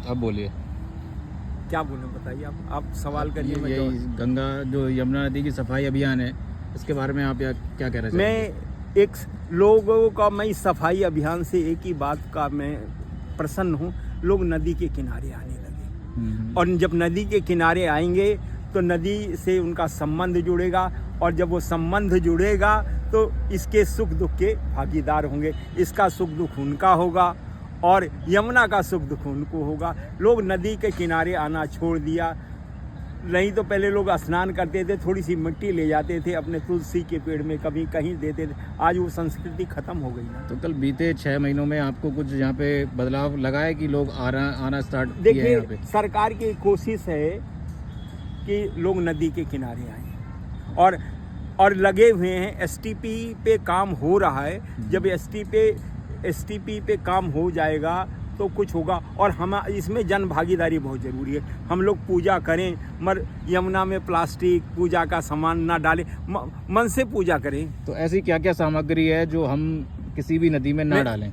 आप बोलिए। क्या बोले बताइए, आप सवाल करिए। मैं यही गंगा जो यमुना नदी की सफाई अभियान है, इसके बारे में आप क्या कहना चाहेंगे? मैं एक लोगों का, मैं इस सफाई अभियान से एक ही बात का मैं प्रसन्न हूँ, लोग नदी के किनारे आने लगे। और जब नदी के किनारे आएंगे तो नदी से उनका संबंध जुड़ेगा, और जब वो संबंध जुड़ेगा तो इसके सुख दुख के भागीदार होंगे। इसका सुख दुख उनका होगा और यमुना का सुख दुख उनको होगा। लोग नदी के किनारे आना छोड़ दिया। नहीं तो पहले लोग स्नान करते थे, थोड़ी सी मिट्टी ले जाते थे अपने तुलसी के पेड़ में, कभी कहीं देते थे। आज वो संस्कृति खत्म हो गई ना। तो कल बीते 6 महीनों में आपको कुछ यहाँ पे बदलाव लगा है कि लोग आना स्टार्ट किए हैं देखिए, यहाँ पे? सरकार की कोशिश है कि लोग नदी के किनारे आए और लगे हुए हैं। एसटीपी पे काम हो रहा है। जब एसटीपी पे काम हो जाएगा तो कुछ होगा। और हम इसमें जन भागीदारी बहुत ज़रूरी है। हम लोग पूजा करें, मगर यमुना में प्लास्टिक पूजा का सामान ना डालें, मन से पूजा करें। तो ऐसी क्या क्या सामग्री है जो हम किसी भी नदी में ना डालें?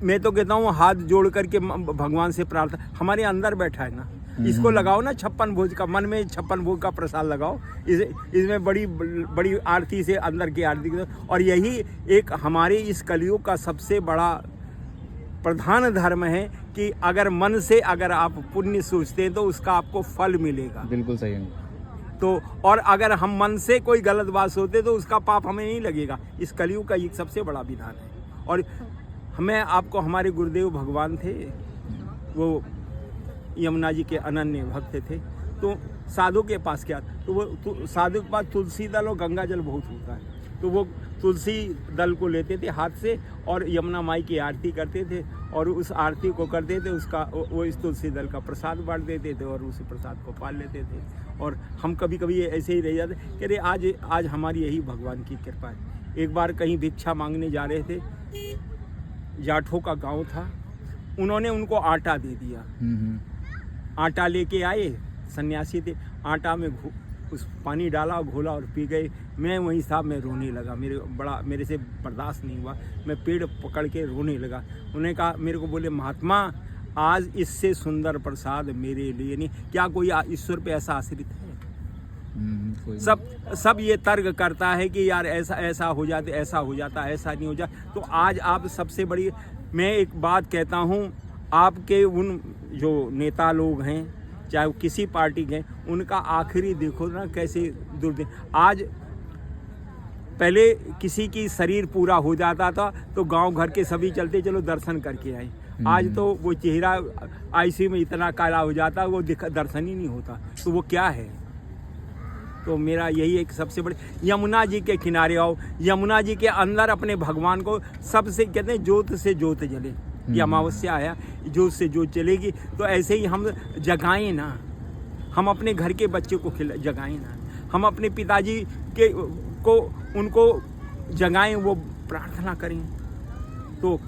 मैं तो कहता हूँ हाथ जोड़ करके भगवान से प्रार्थना, हमारे अंदर बैठा है ना, इसको लगाओ ना 56 भोज का, मन में 56 भोज का प्रसाद लगाओ। इसमें बड़ी आरती से अंदर की आरती। और यही एक हमारे इस कलयुग का सबसे बड़ा प्रधान धर्म है कि अगर मन से अगर आप पुण्य सोचते हैं तो उसका आपको फल मिलेगा। बिल्कुल सही है। तो और अगर हम मन से कोई गलत बात सोचते तो उसका पाप हमें नहीं लगेगा। इस कलयुग का एक सबसे बड़ा विधान है। और हमें आपको हमारे गुरुदेव भगवान थे, वो यमुना जी के अनन्य भक्त थे। तो साधु के पास क्या, तो वो साधु के पास तुलसी दल और गंगा जल बहुत होता है। तो वो तुलसी दल को लेते थे हाथ से और यमुना माई की आरती करते थे, और उस आरती को करते थे, उसका वो इस तुलसी दल का प्रसाद बांट देते थे और उसी प्रसाद को पाल लेते थे। और हम कभी कभी ऐसे ही रह जाते कि अरे आज हमारी यही भगवान की कृपा है। एक बार कहीं भिक्षा मांगने जा रहे थे, जाठों का गांव था, उन्होंने उनको आटा दे दिया। आटा लेके आए, सन्यासी थे, आटा में उस पानी डाला, घोला और पी गए। मैं वहीं साहब मैं रोने लगा, मेरे से बर्दाश्त नहीं हुआ, मैं पेड़ पकड़ के रोने लगा। उन्होंने कहा, मेरे को बोले, महात्मा आज इससे सुंदर प्रसाद मेरे लिए नहीं। क्या कोई ईश्वर पे ऐसा आश्रित है? सब ये तर्क करता है कि यार ऐसा हो जाता, ऐसा हो जाता, ऐसा नहीं हो जाता। तो आज आप सबसे बड़ी, मैं एक बात कहता हूँ, आपके उन जो नेता लोग हैं, चाहे वो किसी पार्टी के, उनका आखिरी देखो ना कैसे दुर्दिन। आज पहले किसी की शरीर पूरा हो जाता था तो गांव घर के सभी चलते चलो दर्शन करके आए। आज तो वो चेहरा आईसीयू में इतना काला हो जाता, वो दर्शन ही नहीं होता। तो वो क्या है? तो मेरा यही एक सबसे बड़े, यमुना जी के किनारे आओ, यमुना जी के अंदर अपने भगवान को, सबसे कहते हैं ज्योत से ज्योत जले। ये अमावस्या आया, ज्योत से ज्योत चलेगी। तो ऐसे ही हम जगाएं ना, हम अपने घर के बच्चे को जगाएं ना, हम अपने पिताजी को उनको जगाएं, वो प्रार्थना करें। तो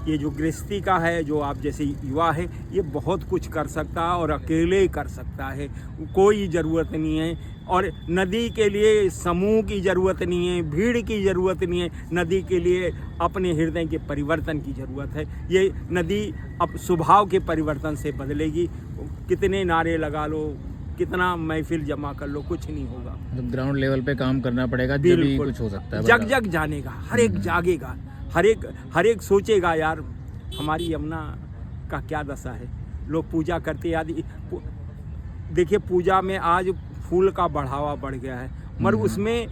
ये जो गृहस्थी का है, जो आप जैसे युवा है, ये बहुत कुछ कर सकता है और अकेले कर सकता है, कोई ज़रूरत नहीं है। और नदी के लिए समूह की ज़रूरत नहीं है, भीड़ की ज़रूरत नहीं है। नदी के लिए अपने हृदय के परिवर्तन की ज़रूरत है। ये नदी अब स्वभाव के परिवर्तन से बदलेगी। कितने नारे लगा लो, कितना महफिल जमा कर लो, कुछ नहीं होगा। तो ग्राउंड लेवल पे काम करना पड़ेगा, तभी कुछ हो सकता है। जग जानेगा, हर एक जागेगा, हर एक सोचेगा, यार हमारी यमुना का क्या दशा है। लोग पूजा करते, याद देखिए पूजा में आज फूल का बढ़ावा बढ़ गया है, मगर उसमें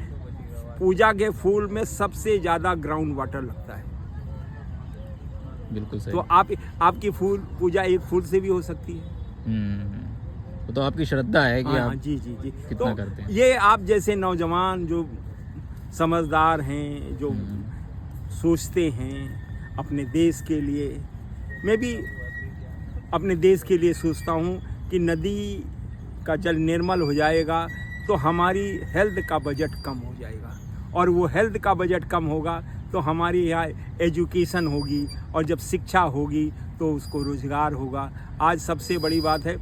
पूजा के फूल में सबसे ज़्यादा ग्राउंड वाटर लगता है। बिल्कुल सही। तो आपकी पूजा एक फूल से भी हो सकती है। तो आपकी श्रद्धा है कि आप जी कितना तो करते हैं। ये आप जैसे नौजवान जो समझदार हैं, जो सोचते हैं अपने देश के लिए, मैं भी अपने देश के लिए सोचता हूँ कि नदी का जल निर्मल हो जाएगा तो हमारी हेल्थ का बजट कम हो जाएगा, और वो हेल्थ का बजट कम होगा तो हमारी यहाँ एजुकेशन होगी, और जब शिक्षा होगी तो उसको रोज़गार होगा। आज सबसे बड़ी बात है,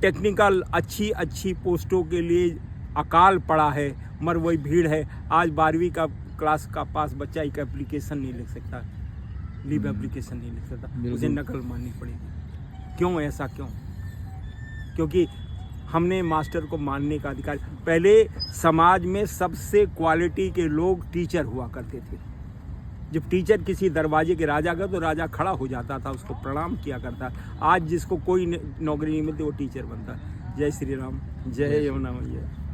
टेक्निकल अच्छी पोस्टों के लिए अकाल पड़ा है, मगर वही भीड़ है। आज 12वीं का क्लास का पास बच्चा एक एप्लीकेशन नहीं लिख सकता, लीव एप्लीकेशन नहीं लिख सकता, उसे नकल माननी पड़ेगी। क्यों ऐसा क्यों? क्योंकि हमने मास्टर को मानने का अधिकार। पहले समाज में सबसे क्वालिटी के लोग टीचर हुआ करते थे। जब टीचर किसी दरवाजे के राजा का तो राजा खड़ा हो जाता था, उसको प्रणाम किया करता। आज जिसको कोई नौकरी नहीं मिलती वो टीचर बनता है। जय श्री राम, जय यमुना मैया।